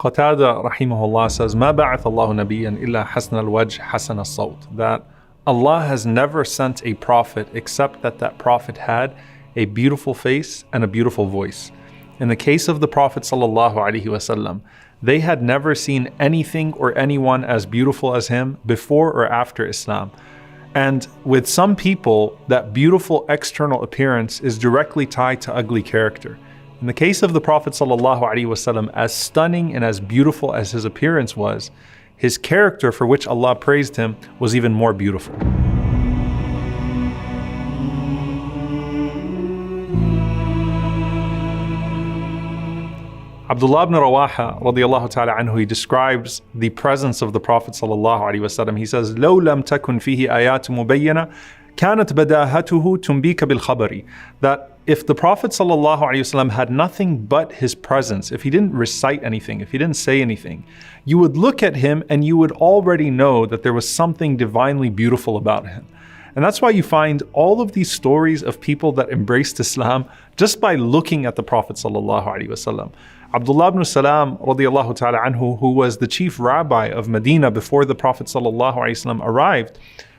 Qatada rahimahullah says, "Ma ba'ath Allahu nabiyyan illa hasan al-wajh hasan al-sawt." That Allah has never sent a prophet except that prophet had a beautiful face and a beautiful voice. In the case of the Prophet sallallahu alaihi wasallam, they had never seen anything or anyone as beautiful as him before or after Islam. And with some people, that beautiful external appearance is directly tied to ugly character. In the case of the Prophet ﷺ, as stunning and as beautiful as his appearance was, his character, for which Allah praised him, was even more beautiful. Abdullah ibn Rawaha radiyallahu ta'ala anhu, he describes the presence of the Prophet sallallahu alaihi wasallam. He says, "لو لم تكن فيه آيات مبينة كانت بداهته تنبيك بالخبر." That if the Prophet sallallahu alaihi wasallam had nothing but his presence, if he didn't recite anything, if he didn't say anything, you would look at him and you would already know that there was something divinely beautiful about him. And that's why you find all of these stories of people that embraced Islam just by looking at the Prophet sallallahu alaihi wasallam. Abdullah ibn Salam radiyallahu ta'ala anhu, who was the chief rabbi of Medina before the Prophet sallallahu alaihi wasallam arrived,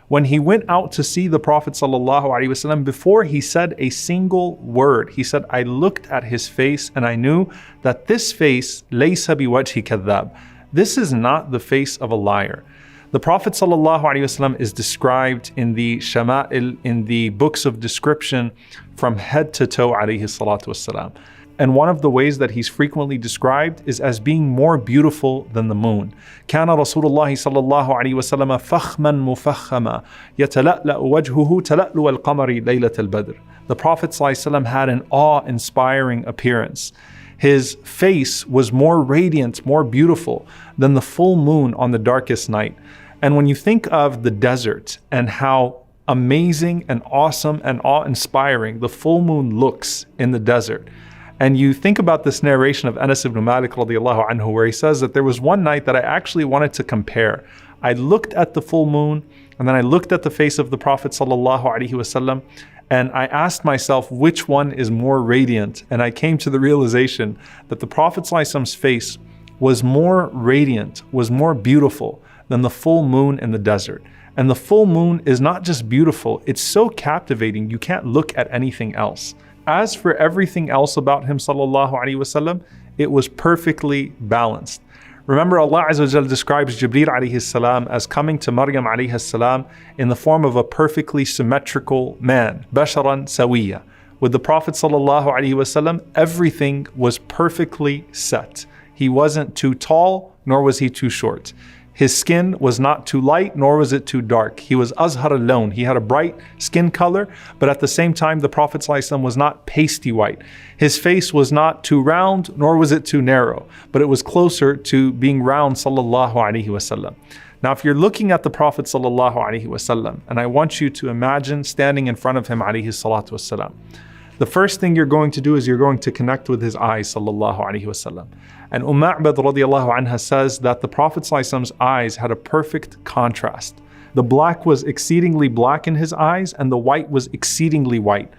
when he went out to see the Prophet sallallahu alaihi wasallam, before he said a single word, he said, "I looked at his face and I knew that this face, laysa biwajhi kadhab." This is not the face of a liar. The Prophet ﷺ is described in the Shama'il, in the books of description, from head to toe alayhi salatu wassalam. And one of the ways that he's frequently described is as being more beautiful than the moon. كان رسول الله صلى الله عليه وسلم فخما مفخما يتلألأ وجهه تلألؤ القمر ليلة البدر. The Prophet ﷺ had an awe-inspiring appearance. His face was more radiant, more beautiful than the full moon on the darkest night. And when you think of the desert and how amazing and awesome and awe-inspiring the full moon looks in the desert, and you think about this narration of Anas ibn Malik radiyallahu anhu, where he says that there was one night that I actually wanted to compare. I looked at the full moon and then I looked at the face of the Prophet sallallahu alaihi wasallam, and I asked myself which one is more radiant, and I came to the realization that the Prophet ﷺ's face was more radiant, was more beautiful than the full moon in the desert. And the full moon is not just beautiful, it's so captivating you can't look at anything else. As for everything else about him sallallahu alaihi wasallam, it was perfectly balanced. Remember, Allah Azza wa Jal describes Jibreel alayhi salam as coming to Maryam alayhi salam in the form of a perfectly symmetrical man, basharan sawiya. With the Prophet sallallahu alaihi wasallam, everything was perfectly set. He wasn't too tall, nor was he too short. His skin was not too light, nor was it too dark. He was azhar al-lawn. He had a bright skin color, but at the same time, the Prophet ﷺ was not pasty white. His face was not too round, nor was it too narrow, but it was closer to being round, sallallahu alaihi wasallam. Now, if you're looking at the Prophet sallallahu alaihi wasallam, and I want you to imagine standing in front of him, alayhi salatu wasalam, the first thing you're going to do is you're going to connect with his eyes, sallallahu alaihi wasallam. And Ma'bad radiyallahu anha says that the Prophet ﷺ's eyes had a perfect contrast. The black was exceedingly black in his eyes, and the white was exceedingly white.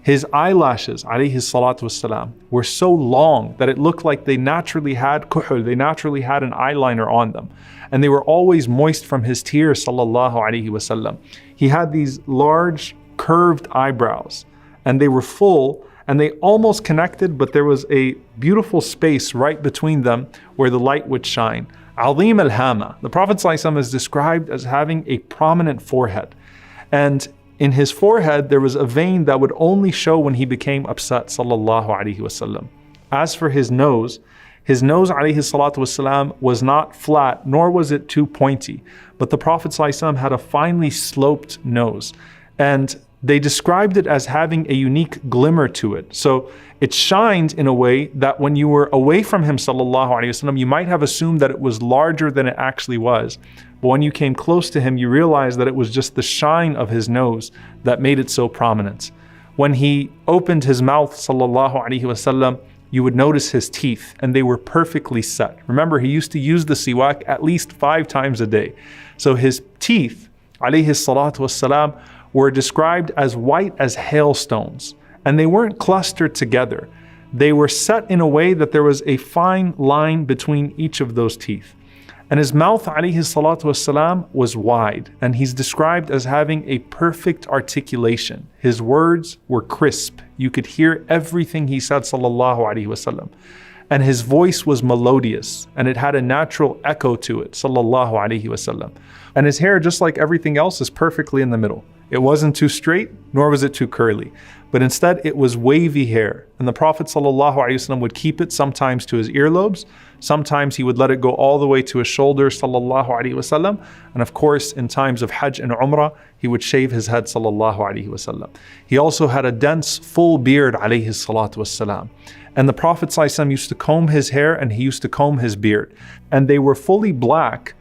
His eyelashes, alayhi salatu wasalam, were so long that it looked like they naturally had kuhul, they naturally had an eyeliner on them. And they were always moist from his tears, sallallahu alaihi wasallam. He had these large curved eyebrows, and they were full, and they almost connected, but there was a beautiful space right between them where the light would shine. Azim al-hama. The Prophet ﷺ is described as having a prominent forehead. And in his forehead, there was a vein that would only show when he became upset, sallallahu alaihi wasallam. As for his nose, alayhi salatu wasalam, was not flat, nor was it too pointy. But the Prophet ﷺ had a finely sloped nose. And they described it as having a unique glimmer to it. So it shined in a way that when you were away from him, sallallahu alaihi wasallam, you might have assumed that it was larger than it actually was. But when you came close to him, you realized that it was just the shine of his nose that made it so prominent. When he opened his mouth, sallallahu alaihi wasallam, you would notice his teeth, and they were perfectly set. Remember, he used to use the siwak at least 5 times a day. So his teeth, alayhi salatu wassalam, were described as white as hailstones, and they weren't clustered together. they were set in a way that there was a fine line between each of those teeth. And his mouth, alayhi salatu wassalam, was wide, and he's described as having a perfect articulation. His words were crisp. You could hear everything he said, sallallahu alayhi wasallam. And his voice was melodious, and it had a natural echo to it, sallallahu alayhi wasallam. And his hair, just like everything else, is perfectly in the middle. It wasn't too straight, nor was it too curly, but instead it was wavy hair. And the Prophet ﷺ would keep it sometimes to his earlobes, sometimes he would let it go all the way to his shoulders, ﷺ. And of course, in times of Hajj and Umrah, he would shave his head, ﷺ. He also had a dense, full beard, alayhi salatu wassalam. And the Prophet ﷺ used to comb his hair and he used to comb his beard. And they were fully black.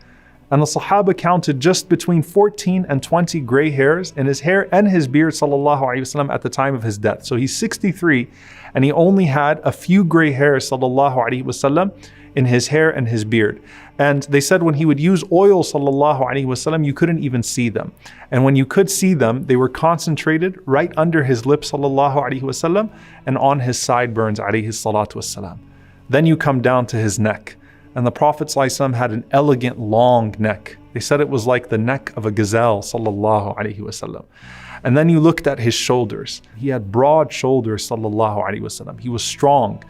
And the Sahaba counted just between 14 and 20 gray hairs in his hair and his beard, sallallahu alaihi wasallam, at the time of his death. So he's 63 and he only had a few gray hairs, sallallahu alaihi wasallam, in his hair and his beard. And they said when he would use oil, sallallahu alaihi wasallam, you couldn't even see them. And when you could see them, they were concentrated right under his lips, sallallahu alaihi wasallam, and on his sideburns, alaihi salatu wasalam. Then you come down to his neck. And the Prophet ﷺ had an elegant long neck. They said it was like the neck of a gazelle, sallallahu alaihi wasallam. And then you looked at his shoulders. He had broad shoulders, sallallahu alaihi wasallam. He was strong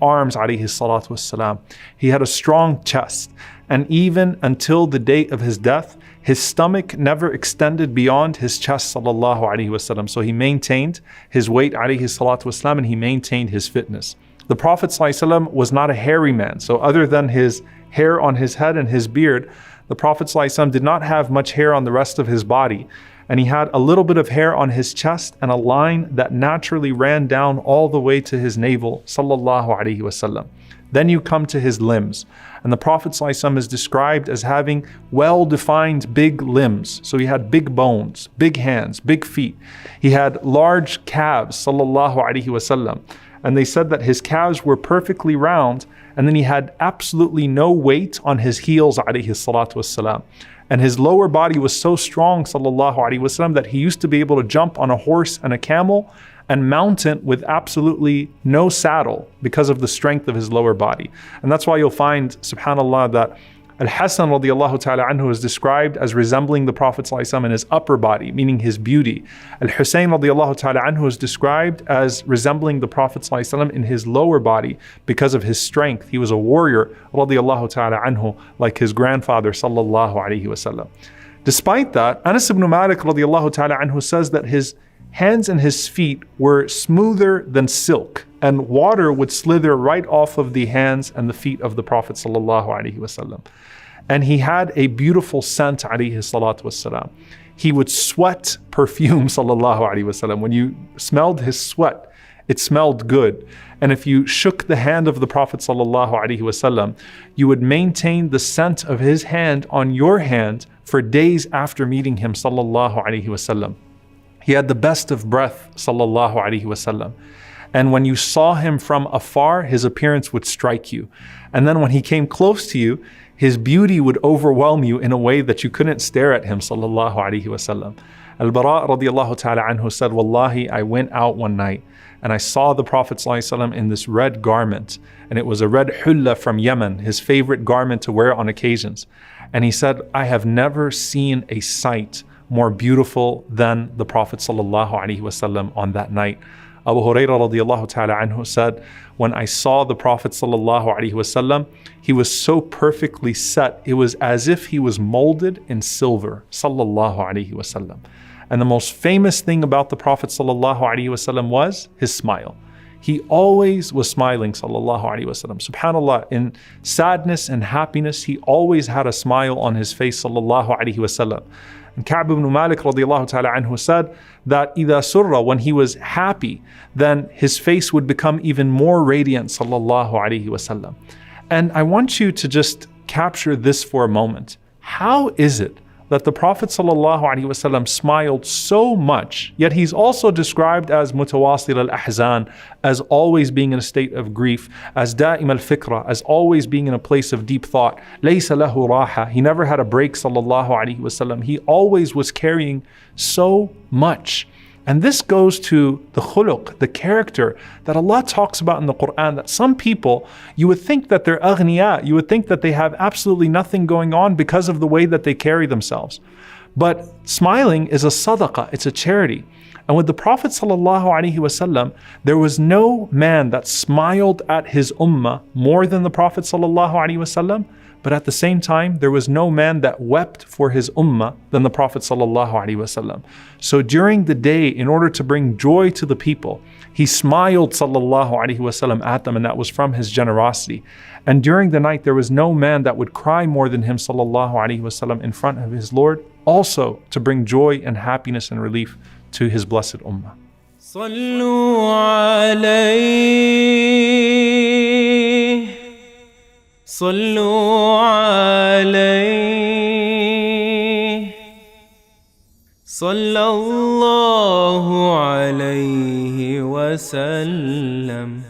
arms, alaihi salatu wasalam. He had a strong chest. And even until the date of his death, his stomach never extended beyond his chest, sallallahu alaihi wasallam. So he maintained his weight, alaihi salatu wasalam, and he maintained his fitness. The Prophet ﷺ was not a hairy man. So other than his hair on his head and his beard, the Prophet ﷺ did not have much hair on the rest of his body. And he had a little bit of hair on his chest and a line that naturally ran down all the way to his navel, sallallahu alaihi wasallam. Then you come to his limbs. And the Prophet ﷺ is described as having well-defined big limbs. So he had big bones, big hands, big feet. He had large calves, sallallahu alaihi wasallam. And they said that his calves were perfectly round, and then he had absolutely no weight on his heels, alayhi salatu wassalam. And his lower body was so strong, sallallahu alaihi wasallam, that he used to be able to jump on a horse and a camel and mount it with absolutely no saddle because of the strength of his lower body. And that's why you'll find, subhanAllah, that Al-Hasan radiallahu ta'ala anhu is described as resembling the Prophet ﷺ in his upper body, meaning his beauty. Al-Husayn radiallahu ta'ala anhu is described as resembling the Prophet ﷺ in his lower body because of his strength. He was a warrior radiallahu ta'ala anhu, like his grandfather sallallahu alayhi wasallam. Despite that, Anas ibn Malik radiallahu ta'ala anhu says that his hands and his feet were smoother than silk, and water would slither right off of the hands and the feet of the Prophet sallallahu alaihi wasallam. And he had a beautiful scent, alayhi salatu wassalam. He would sweat perfume, sallallahu alaihi wasallam. When you smelled his sweat, it smelled good. And if you shook the hand of the Prophet sallallahu alaihi wasallam, you would maintain the scent of his hand on your hand for days after meeting him, sallallahu alaihi wasallam. He had the best of breath, sallallahu alaihi wasallam. And when you saw him from afar, his appearance would strike you. And then when he came close to you, his beauty would overwhelm you in a way that you couldn't stare at him, sallallahu alaihi wasallam. Al-Bara radiallahu ta'ala anhu said, Wallahi, I went out one night and I saw the Prophet sallallahu alaihi wasallam in this red garment. And it was a red hulla from Yemen, his favorite garment to wear on occasions. And he said, I have never seen a sight more beautiful than the Prophet sallallahu alaihi wasallam on that night. Abu Hurairah radiallahu ta'ala anhu said, when I saw the Prophet sallallahu alaihi wasallam, he was so perfectly set, it was as if he was molded in silver, sallallahu alaihi wasallam. And the most famous thing about the Prophet sallallahu alaihi wasallam was his smile. He always was smiling, sallallahu alaihi wasallam. Subhanallah, in sadness and happiness, he always had a smile on his face, sallallahu alaihi wasallam. And Ka'b ibn Malik radiallahu ta'ala anhu said that إِذَا surra, when he was happy, then his face would become even more radiant, sallallahu alaihi wasallam. And I want you to just capture this for a moment. How is it that the Prophet ﷺ smiled so much, yet he's also described as mutawasil al-ahzan, as always being in a state of grief, as da'im al-fikra, as always being in a place of deep thought. Laysa lahu raha, he never had a break, sallallahu alaihi wasallam. He always was carrying so much. And this goes to the khuluq, the character that Allah talks about in the Quran, that some people, you would think that they're aghniya, you would think that they have absolutely nothing going on because of the way that they carry themselves. But smiling is a sadaqah, it's a charity. And with the Prophet ﷺ, there was no man that smiled at his ummah more than the Prophet ﷺ, but at the same time, there was no man that wept for his ummah than the Prophet ﷺ. So during the day, in order to bring joy to the people, he smiled ﷺ at them, and that was from his generosity. And during the night, there was no man that would cry more than him ﷺ in front of his Lord, also to bring joy and happiness and relief to his blessed ummah. صلوا عليه صلوا عليه صلى الله عليه وسلم